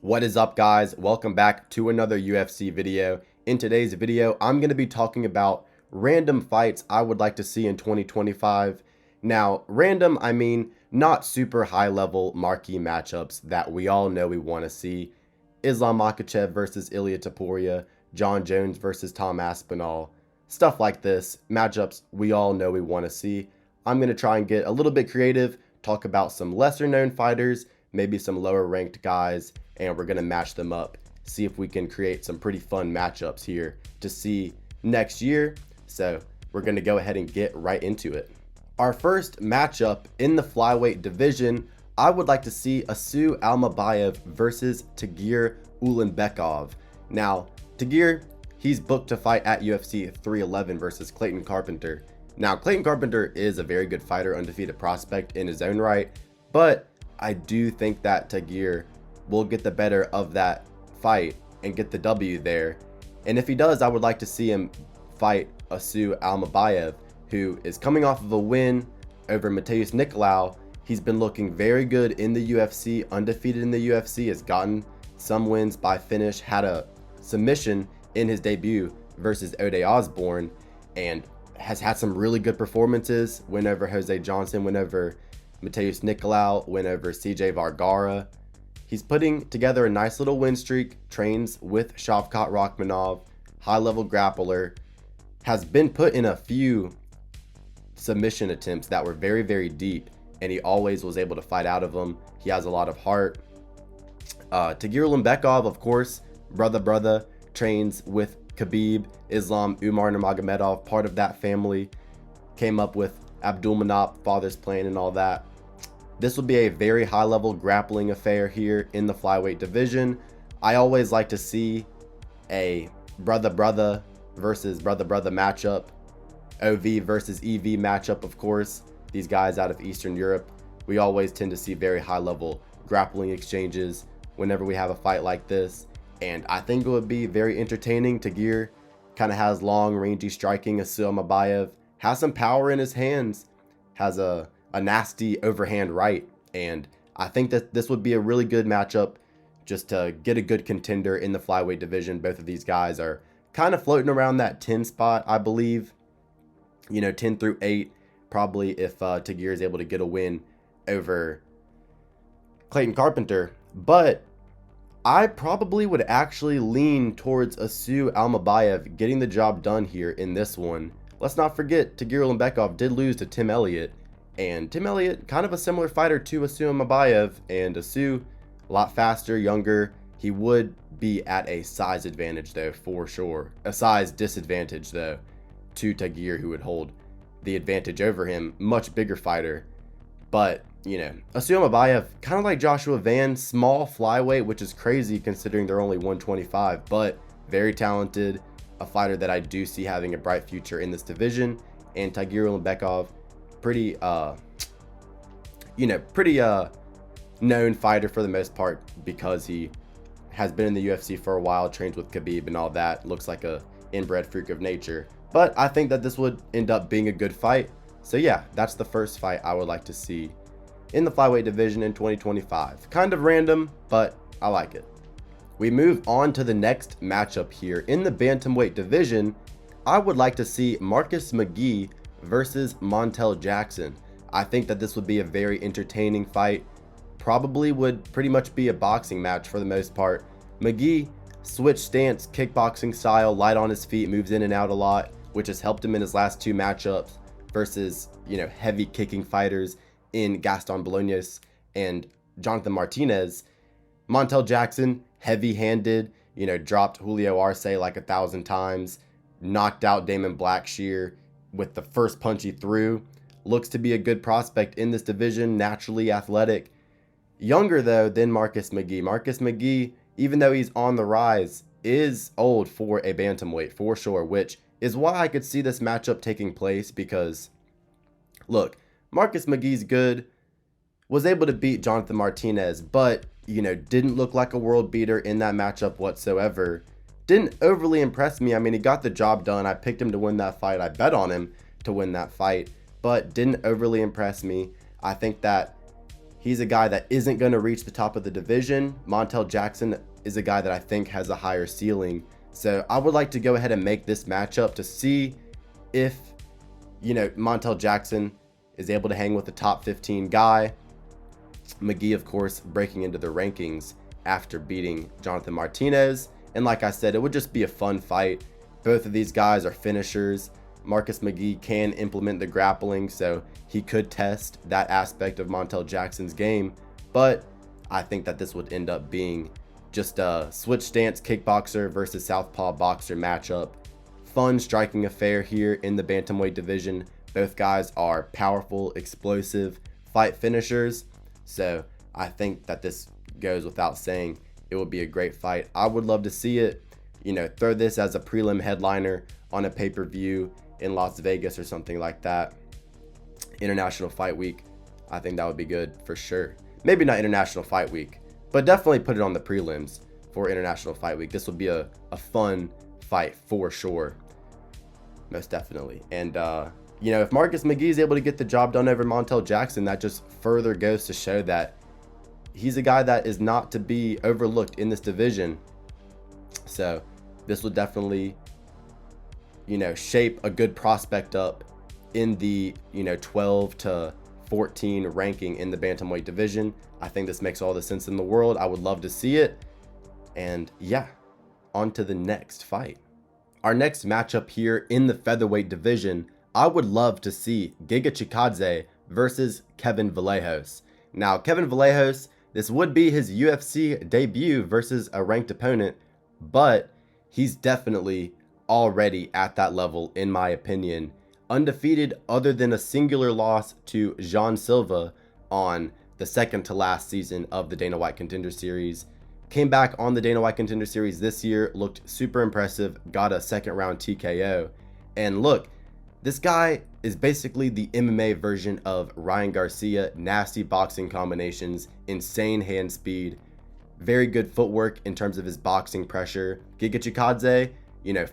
What is up, guys? Welcome back to another UFC video. In today's video, I'm going to be talking about random fights I would like to see in 2025. Now, random, I mean not super high level marquee matchups that we all know we want to see. Islam Makhachev versus Ilia Topuria, John Jones versus Tom Aspinall, stuff like this, matchups we all know we want to see. I'm going to try and get a little bit creative, talk about some lesser known fighters, maybe some lower ranked guys, and we're going to match them up, see if we can create some pretty fun matchups here to see next year. So we're going to go ahead and get right into it. Our first matchup in the flyweight division, I would like to see Asu Almabayev versus Tagir Ulanbekov. Now, Tagir, he's booked to fight at UFC 311 versus Clayton Carpenter. Now, Clayton Carpenter is a very good fighter, undefeated prospect in his own right, but I do think that Tagir will get the better of that fight and get the W there. And if he does, I would like to see him fight Asu Almabayev, who is coming off of a win over Mateus Nicolau. He's been looking very good in the UFC, undefeated in the UFC, has gotten some wins by finish, had a submission in his debut versus Ode Osborne, and has had some really good performances. Win over Jose Johnson, win over Mateus Nicolau, win over CJ Vergara. He's putting together a nice little win streak, trains with Shavkat Rakhmonov, high-level grappler, has been put in a few submission attempts that were very, very deep, and he always was able to fight out of them. He has a lot of heart. Tagir Ulanbekov, of course, brother, trains with Khabib, Islam, Umar Nurmagomedov, part of that family, came up with Abdulmanap, father's plan, and all that. This will be a very high-level grappling affair here in the flyweight division. I always like to see a brother versus brother matchup, OV versus EV matchup, of course. These guys out of Eastern Europe, we always tend to see very high-level grappling exchanges whenever we have a fight like this, and I think it would be very entertaining. Tagir kind of has long, rangy striking. Asu Almabayev has some power in his hands, has a nasty overhand right, and I think that this would be a really good matchup just to get a good contender in the flyweight division. Both of these guys are kind of floating around that 10 spot, I believe, 10 through 8, probably, if Tagir is able to get a win over Clayton Carpenter. But I probably would actually lean towards Asu Almabayev getting the job done here in this one. Let's not forget, Tagir Ulanbekov did lose to Tim Elliott, and Tim Elliott, kind of a similar fighter to Asu Almabayev, and Asu, a lot faster, younger. He would be at a size advantage, though, for sure. A size disadvantage, though, to Tagir, who would hold the advantage over him. Much bigger fighter. But, Asu Almabayev, kind of like Joshua Van, small flyweight, which is crazy considering they're only 125, but very talented. A fighter that I do see having a bright future in this division. And Tagir Ulanbekov, pretty known fighter for the most part, because he has been in the UFC for a while, trains with Khabib and all that. Looks like a inbred freak of nature. But I think that this would end up being a good fight. So yeah, that's the first fight I would like to see in the flyweight division in 2025. Kind of random, but I like it. We move on to the next matchup here in the bantamweight division. I would like to see Marcus McGee versus Montel Jackson. I think that this would be a very entertaining fight. Probably would pretty much be a boxing match for the most part. McGee, switch stance, kickboxing style, light on his feet, moves in and out a lot, which has helped him in his last two matchups versus, heavy kicking fighters in Gaston Bolognese and Jonathan Martinez. Montel Jackson, heavy-handed, dropped Julio Arce like 1,000 times, knocked out Damon Blackshear with the first punch he threw. Looks to be a good prospect in this division, naturally athletic. Younger, though, than Marcus McGee. Marcus McGee, even though he's on the rise, is old for a bantamweight, for sure, which is why I could see this matchup taking place, because, look, Marcus McGee's good, was able to beat Jonathan Martinez, but, didn't look like a world beater in that matchup whatsoever. Didn't overly impress me. I mean, he got the job done. I picked him to win that fight. I bet on him to win that fight, but didn't overly impress me. I think that He's a guy that isn't going to reach the top of the division. Montel Jackson is a guy that I think has a higher ceiling. So I would like to go ahead and make this matchup to see if, Montel Jackson is able to hang with the top 15 guy. McGee, of course, breaking into the rankings after beating Jonathan Martinez. And like I said, it would just be a fun fight. Both of these guys are finishers. Marcus McGee can implement the grappling, so he could test that aspect of Montel Jackson's game. But I think that this would end up being just a switch stance kickboxer versus southpaw boxer matchup. Fun striking affair here in the bantamweight division. Both guys are powerful, explosive fight finishers. So I think that this goes without saying. It would be a great fight. I would love to see it. Throw this as a prelim headliner on a pay-per-view in Las Vegas or something like that. International Fight Week. I think that would be good for sure. Maybe not International Fight Week, but definitely put it on the prelims for International Fight Week. This would be a fun fight for sure. Most definitely. And, if Marcus McGee is able to get the job done over Montel Jackson, that just further goes to show that he's a guy that is not to be overlooked in this division. So this will definitely, shape a good prospect up in the, 12 to 14 ranking in the bantamweight division. I think this makes all the sense in the world. I would love to see it. And yeah, on to the next fight. Our next matchup here in the featherweight division, I would love to see Giga Chikadze versus Kevin Vallejos. Now, Kevin Vallejos, this would be his UFC debut versus a ranked opponent, but he's definitely already at that level, in my opinion. Undefeated other than a singular loss to Jean Silva on the second to last season of the Dana White Contender Series. Came back on the Dana White Contender Series this year, looked super impressive, got a second round TKO. And look, this guy is basically the MMA version of Ryan Garcia. Nasty boxing combinations, insane hand speed, very good footwork in terms of his boxing pressure. Giga Chikadze,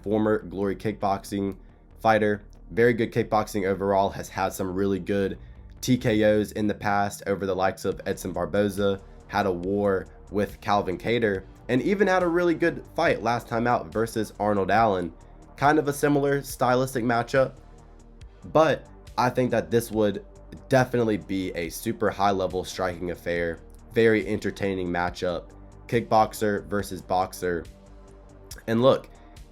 former Glory kickboxing fighter, very good kickboxing overall, has had some really good TKOs in the past over the likes of Edson Barboza, had a war with Calvin Kattar, and even had a really good fight last time out versus Arnold Allen. Kind of a similar stylistic matchup, but I think that this would definitely be a super high level striking affair. Very entertaining matchup. Kickboxer versus boxer. And look,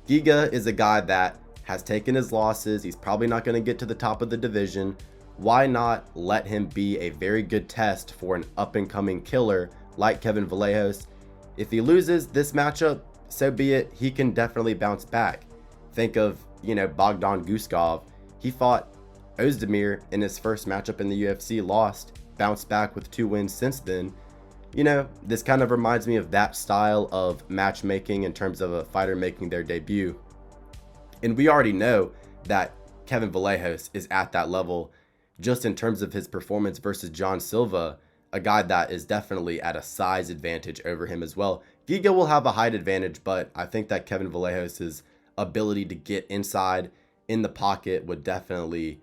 Giga is a guy that has taken his losses. He's probably not going to get to the top of the division. Why not let him be a very good test for an up and coming killer like Kevin Vallejos? If he loses this matchup, so be it. He can definitely bounce back. Think of, Bogdan Guskov. He fought Ozdemir in his first matchup in the UFC, lost, bounced back with 2 wins since then. This kind of reminds me of that style of matchmaking in terms of a fighter making their debut. And we already know that Kevin Vallejos is at that level just in terms of his performance versus John Silva, a guy that is definitely at a size advantage over him as well. Giga will have a height advantage, but I think that Kevin Vallejos' ability to get inside in the pocket would definitely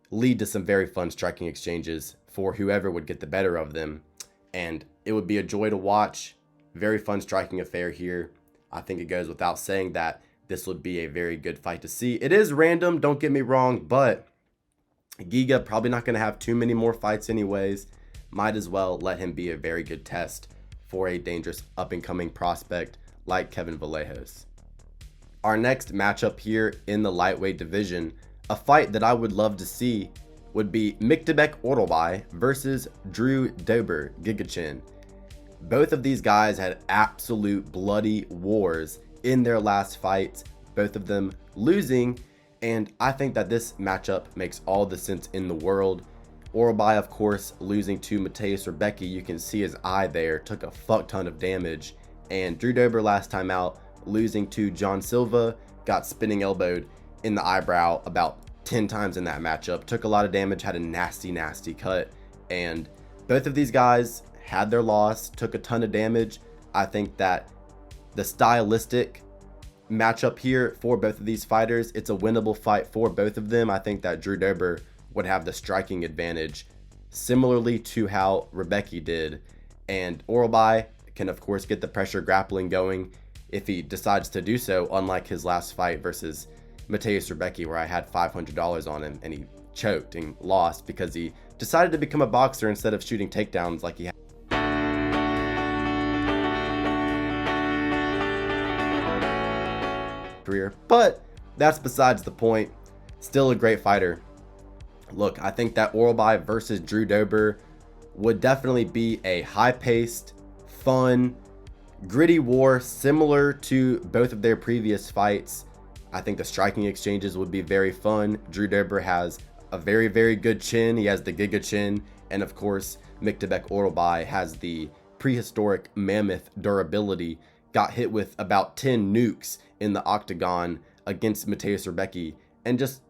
lead to some very fun striking exchanges for whoever would get the better of them. And it would be a joy to watch. Very fun striking affair here. I think it goes without saying that this would be a very good fight to see. It is random, don't get me wrong, but Giga probably not going to have too many more fights anyways. Might as well let him be a very good test for a dangerous up-and-coming prospect like Kevin Vallejos. Our next matchup here in the lightweight division, a fight that I would love to see, would be Miktebek Orolbai versus Drew Dober Gigachin. Both of these guys had absolute bloody wars in their last fights, both of them losing, and I think that this matchup makes all the sense in the world. Orolbai, of course, losing to Mateusz Rebecki. You can see his eye there, took a fuck ton of damage. And Drew Dober last time out, losing to John Silva, got spinning elbowed in the eyebrow about 10 times in that matchup, took a lot of damage, had a nasty cut, and both of these guys had their loss, took a ton of damage. I think that the stylistic matchup here for both of these fighters, it's a winnable fight for both of them. I think that Drew Dober would have the striking advantage similarly to how Rebecki did. And Orolbai can, of course, get the pressure grappling going if he decides to do so, unlike his last fight versus Mateusz Rebecki, where I had $500 on him and he choked and lost because he decided to become a boxer instead of shooting takedowns like he had. Career, but that's besides the point. Still a great fighter. Look, I think that Orolbai versus Drew Dober would definitely be a high-paced, fun, gritty war similar to both of their previous fights. I think the striking exchanges would be very fun. Drew Dober has a very, very good chin. He has the Giga chin, and of course, Miktabek Orolbai has the prehistoric mammoth durability. Got hit with about 10 nukes in the octagon against Mateusz Rebecki and just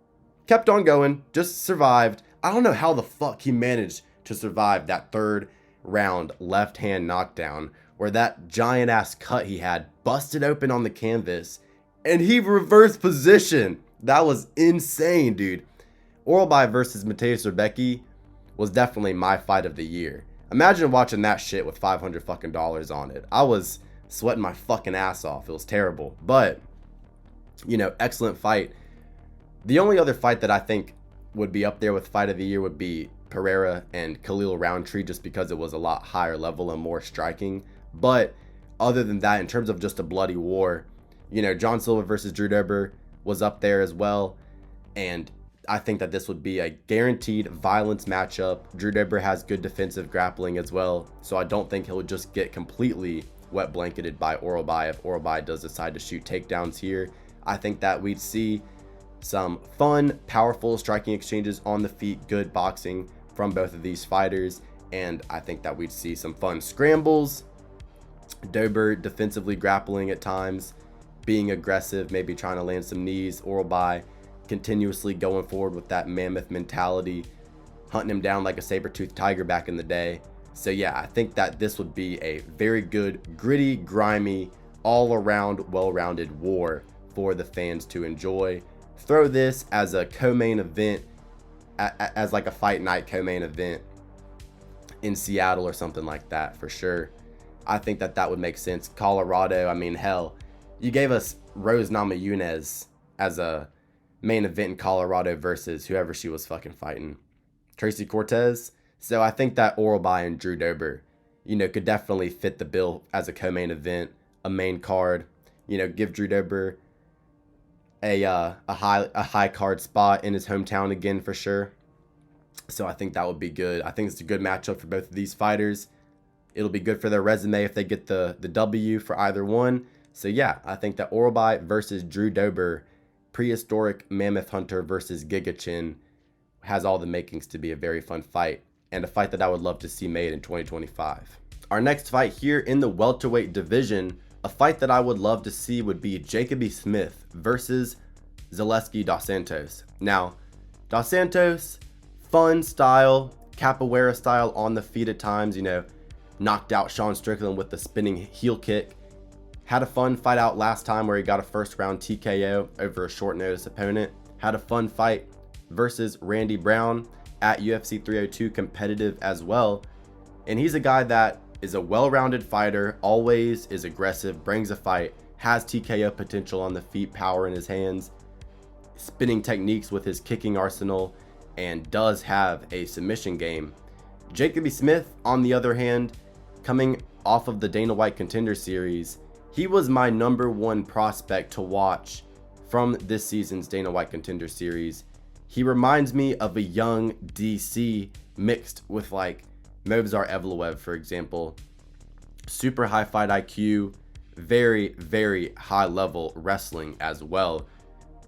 kept on going, just survived. I don't know how the fuck he managed to survive that third round left hand knockdown where that giant ass cut he had busted open on the canvas and he reversed position. That was insane, dude. Orolbai versus Mateusz Rebecki was definitely my fight of the year. Imagine watching that shit with $500 fucking on it. I was sweating my fucking ass off. It was terrible, but you know, excellent fight. The only other fight that I think would be up there with fight of the year would be Pereira and Khalil Roundtree, just because it was a lot higher level and more striking. But other than that, in terms of just a bloody war, you know, John Silva versus Drew Dober was up there as well. And I think that this would be a guaranteed violence matchup. Drew Dober has good defensive grappling as well, so I don't think he'll just get completely wet blanketed by Orolbai if Orolbai does decide to shoot takedowns here. I think that we'd see some fun, powerful striking exchanges on the feet, good boxing from both of these fighters, and I think that we'd see some fun scrambles. Dober defensively grappling at times, being aggressive, maybe trying to land some knees. Orolbai continuously going forward with that mammoth mentality, hunting him down like a saber-toothed tiger back in the day. So yeah, I think that this would be a very good, gritty, grimy, all-around, well-rounded war for the fans to enjoy. Throw this as a co-main event, as like a fight night co-main event in Seattle or something like that for sure. I think that that would make sense. Colorado, I mean, hell, you gave us Rose Namajunas as a main event in Colorado versus whoever she was fucking fighting, Tracy Cortez. So I think that Orolbai and Drew Dober, you know, could definitely fit the bill as a co-main event, a main card. You know, give Drew Dober a high card spot in his hometown again for sure. So I think that would be good. I think it's a good matchup for both of these fighters. It'll be good for their resume if they get the W for either one. So yeah, I think that Orolbai versus Drew Dober, prehistoric mammoth hunter versus Giga Chin, has all the makings to be a very fun fight, and a fight that I would love to see made in 2025. Our next fight here in the welterweight division, a fight that I would love to see would be Jacoby Smith versus Zaleski dos Santos. Now, dos Santos, fun style, capoeira style on the feet at times, you know, knocked out Sean Strickland with the spinning heel kick. Had a fun fight out last time where he got a first round TKO over a short notice opponent. Had a fun fight versus Randy Brown at UFC 302, competitive as well. And he's a guy that is a well-rounded fighter, always is aggressive, brings a fight, has TKO potential on the feet, power in his hands, spinning techniques with his kicking arsenal, and does have a submission game. Jacoby Smith, on the other hand, coming off of the Dana White Contender Series, he was my number one prospect to watch from this season's Dana White Contender Series. He reminds me of a young DC mixed with like Movsar Evloev, for example. Super high fight IQ, very, very high level wrestling as well.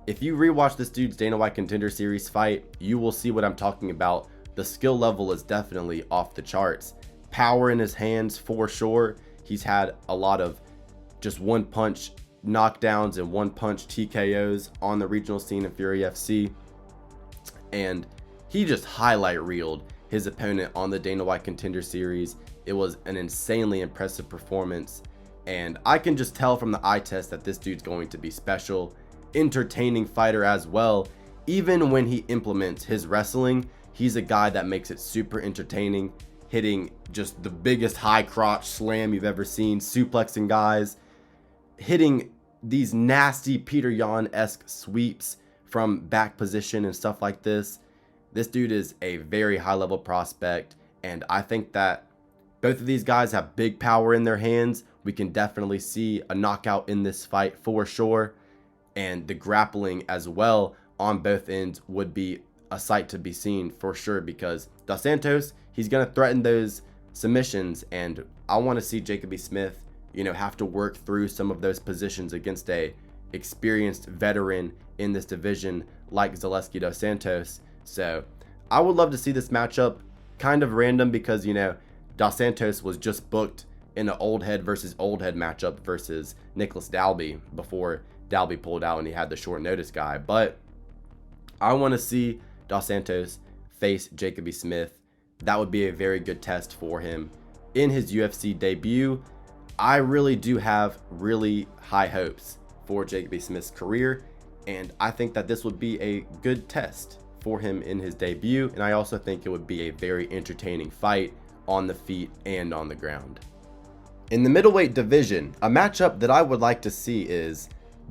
If you rewatch this dude's Dana White Contender Series fight, you will see what I'm talking about. The skill level is definitely off the charts. Power in his hands for sure. He's had a lot of just one punch knockdowns and one punch TKOs on the regional scene in Fury FC. And he just highlight reeled his opponent on the Dana White Contender Series. It was an insanely impressive performance. And I can just tell from the eye test that this dude's going to be special. Entertaining fighter as well. Even when he implements his wrestling, He's a guy that makes it super entertaining, hitting just the biggest high crotch slam you've ever seen, suplexing guys, hitting these nasty Peter Yan-esque sweeps from back position and stuff like this. This dude is a very high level prospect, and I think that both of these guys have big power in their hands. We can definitely see a knockout in this fight for sure, and the grappling as well on both ends would be a sight to be seen for sure, because Dos Santos, he's going to threaten those submissions, and I want to see Jacoby Smith, have to work through some of those positions against a experienced veteran in this division like Zaleski Dos Santos. So I would love to see this matchup. Kind of random because, Dos Santos was just booked in an old head versus old head matchup versus Nicholas Dalby before Dalby pulled out and he had the short notice guy. But I want to see Dos Santos face Jacoby Smith. That would be a very good test for him in his UFC debut. I really do have really high hopes for Jacoby Smith's career, and I think that this would be a good test for him in his debut, and I also think it would be a very entertaining fight on the feet and on the ground. In the middleweight division, a matchup that I would like to see is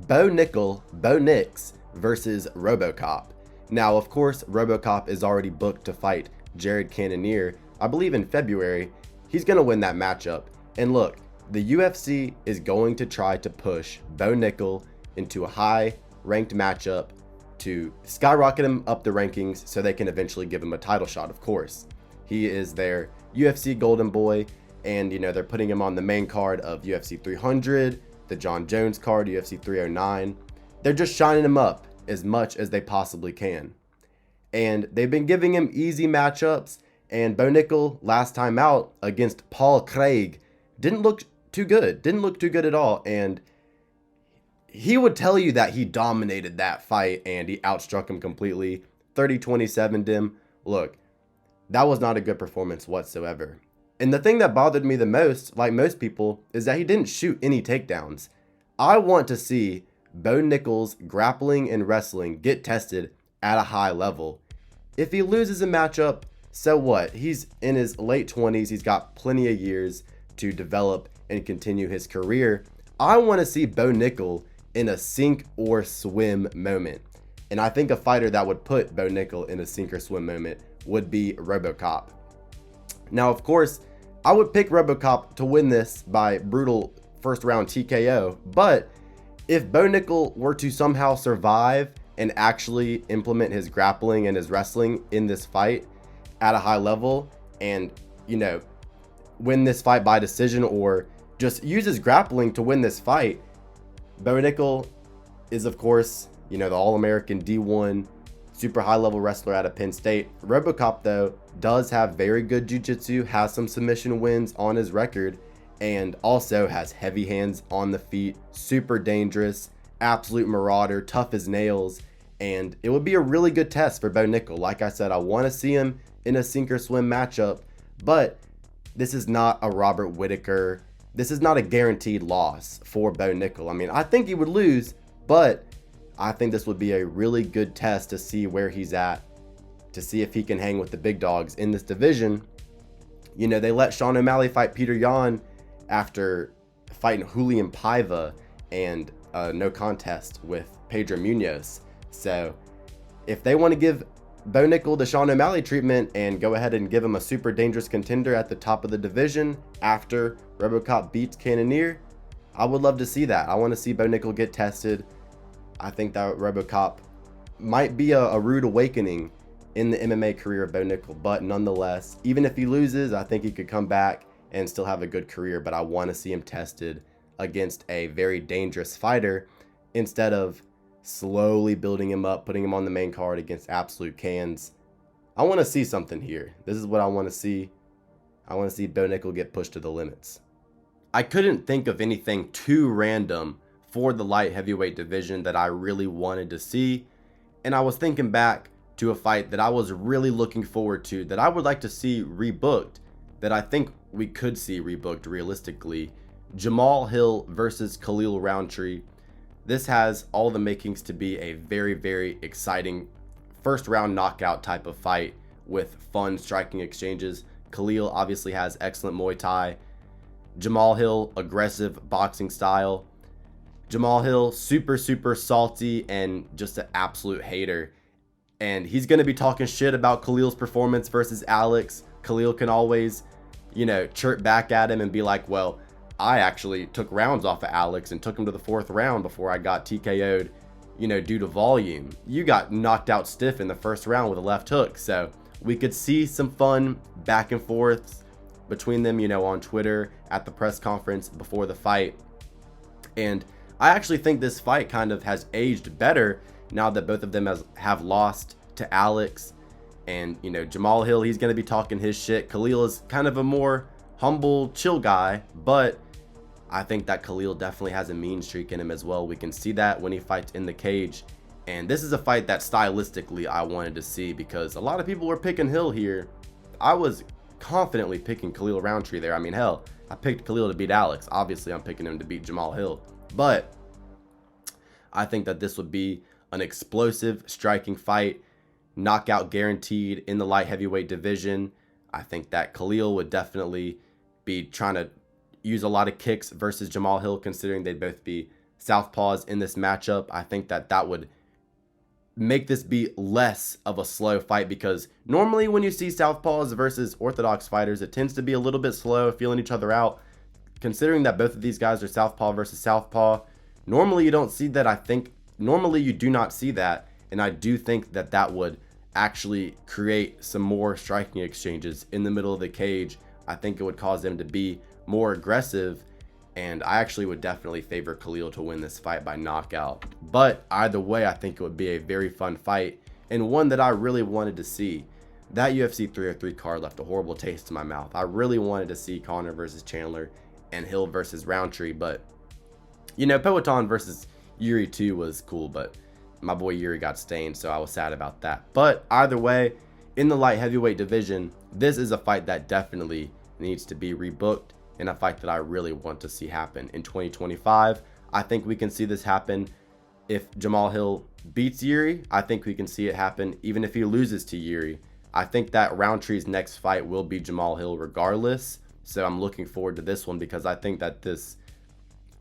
Bo Nix versus RoboCop. Now, of course, RoboCop is already booked to fight Jared Cannonier, I believe in February. He's going to win that matchup. And look, the UFC is going to try to push Bo Nickel into a high-ranked matchup to skyrocket him up the rankings so they can eventually give him a title shot, of course. He is their UFC golden boy, and, they're putting him on the main card of UFC 300, the John Jones card, UFC 309. They're just shining him up as much as they possibly can. And they've been giving him easy matchups, and Bo Nickel last time out against Paul Craig didn't look too good at all, and he would tell you that he dominated that fight and he outstruck him completely, 30-27'd him. Look, that was not a good performance whatsoever. And the thing that bothered me the most, like most people, is that he didn't shoot any takedowns. I want to see Bo Nickel's grappling and wrestling get tested at a high level. If he loses a matchup, so what? He's in his late 20s. He's got plenty of years to develop and continue his career. I want to see Bo Nickel in a sink or swim moment. And I think a fighter that would put Bo Nickel in a sink or swim moment would be RoboCop. Now, of course, I would pick RoboCop to win this by brutal first round TKO, but if Bo Nickel were to somehow survive and actually implement his grappling and his wrestling in this fight at a high level and, win this fight by decision or just use his grappling to win this fight, Bo Nickel is, of course, the All-American D1 super high-level wrestler out of Penn State. RoboCop, though, does have very good jiu-jitsu, has some submission wins on his record, and also has heavy hands on the feet, super dangerous, absolute marauder, tough as nails, and it would be a really good test for Bo Nickel. Like I said, I want to see him in a sink or swim matchup, but this is not a Robert Whittaker. This is not a guaranteed loss for Bo Nickel. I mean, I think he would lose, but I think this would be a really good test to see where he's at, to see if he can hang with the big dogs in this division. They let Sean O'Malley fight Peter Yan after fighting Julian Paiva and no contest with Pedro Munoz. So if they want to give Bo Nickel the Sean O'Malley treatment and go ahead and give him a super dangerous contender at the top of the division after RoboCop beats Cannonier, I would love to see that. I want to see Bo Nickel get tested. I think that RoboCop might be a rude awakening in the MMA career of Bo Nickel, but nonetheless, even if he loses, I think he could come back and still have a good career, but I want to see him tested against a very dangerous fighter instead of slowly building him up, putting him on the main card against absolute cans. I want to see something here. This is what I want to see. I want to see Bo Nickel get pushed to the limits. I couldn't think of anything too random for the light heavyweight division that I really wanted to see, and I was thinking back to a fight that I was really looking forward to, that I would like to see rebooked, that I think we could see rebooked realistically. Jamal Hill versus Khalil Roundtree. This has all the makings to be a very, very exciting first round knockout type of fight with fun striking exchanges. Khil obviously has excellent Muay Thai. Jamal Hill, aggressive boxing style. Jamal Hill, super salty and just an absolute hater. And he's going to be talking shit about Khalil's performance versus Alex. Khil can always, chirp back at him and be like, well, I actually took rounds off of Alex and took him to the 4th round before I got TKO'd, due to volume. You got knocked out stiff in the 1st round with a left hook. So we could see some fun back and forth between them, on Twitter, at the press conference, before the fight. And I actually think this fight kind of has aged better now that both of them have lost to Alex. And, Jamal Hill, he's going to be talking his shit. Khil is kind of a more humble, chill guy, but I think that Khil definitely has a mean streak in him as well. We can see that when he fights in the cage. And this is a fight that stylistically I wanted to see, because a lot of people were picking Hill here. I was confidently picking Khalil Roundtree there. I mean, hell, I picked Khil to beat Alex. Obviously, I'm picking him to beat Jamal Hill. But I think that this would be an explosive striking fight, knockout guaranteed in the light heavyweight division. I think that Khil would definitely be trying to use a lot of kicks versus Jamal Hill, considering they'd both be southpaws in this matchup. I think that that would make this be less of a slow fight, because normally when you see southpaws versus orthodox fighters, it tends to be a little bit slow, feeling each other out. Considering that both of these guys are southpaw versus southpaw, normally you don't see that. I think normally you do not see that, and I do think that that would actually create some more striking exchanges in the middle of the cage. I think it would cause them to be more aggressive, and I actually would definitely favor Khil to win this fight by knockout. But either way, I think it would be a very fun fight, and one that I really wanted to see. That UFC 303 card left a horrible taste in my mouth. I really wanted to see Conor versus Chandler and Hill versus Roundtree, but Poatan versus Yuri 2 was cool, but my boy Yuri got stained, so I was sad about that. But either way, in the light heavyweight division, this is a fight that definitely needs to be rebooked, and a fight that I really want to see happen in 2025. I think we can see this happen if Jamal Hill beats Yuri. I think we can see it happen even if he loses to Yuri. I think that Roundtree's next fight will be Jamal Hill regardless. So I'm looking forward to this one, because I think that this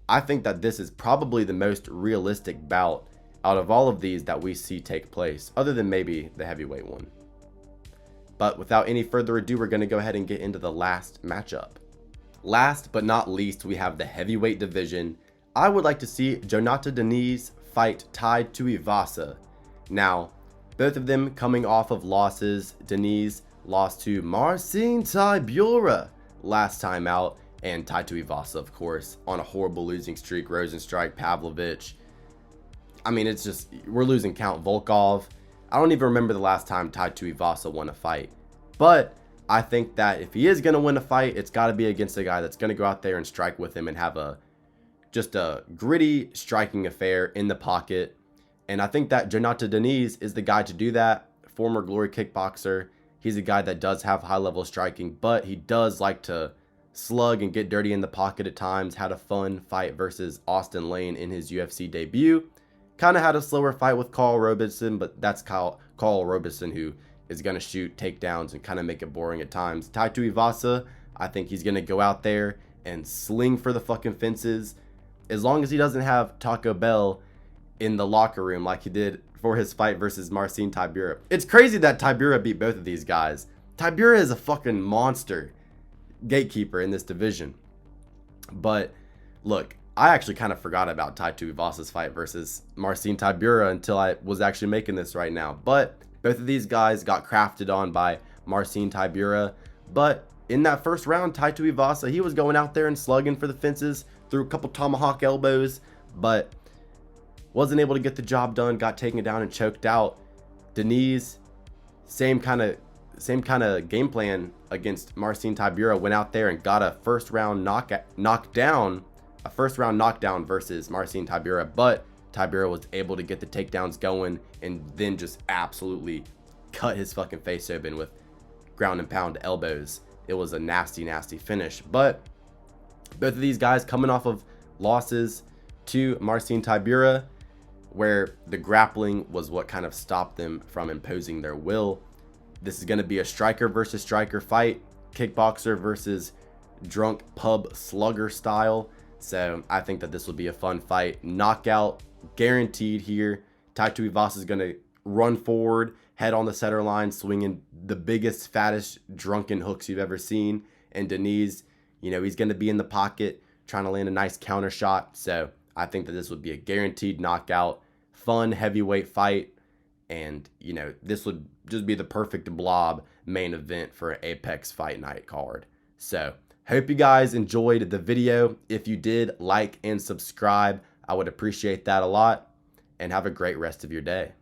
is probably the most realistic bout out of all of these that we see take place, other than maybe the heavyweight one. But without any further ado, we're going to go ahead and get into the last matchup. Last but not least, we have the heavyweight division. I would like to see Denise fight Tai Tuivasa. Now, both of them coming off of losses. Denise lost to Marcin Tybura last time out, and Tai Tuivasa, of course, on a horrible losing streak. Rosenstrike, Pavlovich. I mean, it's just, we're losing count. Volkov. I don't even remember the last time Tai Tuivasa won a fight. But I think that if he is going to win a fight, it's got to be against a guy that's going to go out there and strike with him and have just a gritty striking affair in the pocket. And I think that Denise is the guy to do that. Former Glory kickboxer. He's a guy that does have high level striking, but he does like to slug and get dirty in the pocket at times. Had a fun fight versus Austin Lane in his UFC debut. Kind of had a slower fight with Carl Robeson, but that's Carl Robeson who is going to shoot takedowns and kind of make it boring at times. Tai Tuivasa, I think he's going to go out there and sling for the fucking fences. As long as he doesn't have Taco Bell in the locker room like he did for his fight versus Marcin Tybura. It's crazy that Tybura beat both of these guys. Tybura is a fucking monster gatekeeper in this division. But look, I actually kind of forgot about Tai Tuivasa's fight versus Marcin Tybura until I was actually making this right now. But both of these guys got crafted on by Marcin Tybura. But in that first round, Tai Tuivasa, he was going out there and slugging for the fences, threw a couple tomahawk elbows, but wasn't able to get the job done, got taken down and choked out. Denise, same kind of game plan against Marcin Tybura, went out there and got a first round knockdown versus Marcin Tybura, but Tybura was able to get the takedowns going and then just absolutely cut his fucking face open with ground and pound elbows. It was a nasty finish. But both of these guys coming off of losses to Marcin Tybura, where the grappling was what kind of stopped them from imposing their will. This is going to be a striker versus striker fight, kickboxer versus drunk pub slugger style. So I think that this will be a fun fight. Knockout guaranteed here. Taito Iasa is going to run forward, head on the center line, swinging the biggest, fattest, drunken hooks you've ever seen. And Denise, he's going to be in the pocket trying to land a nice counter shot. So I think that this would be a guaranteed knockout, fun heavyweight fight. And, this would just be the perfect blob main event for an Apex Fight Night card. So, hope you guys enjoyed the video. If you did, like and subscribe. I would appreciate that a lot. And have a great rest of your day.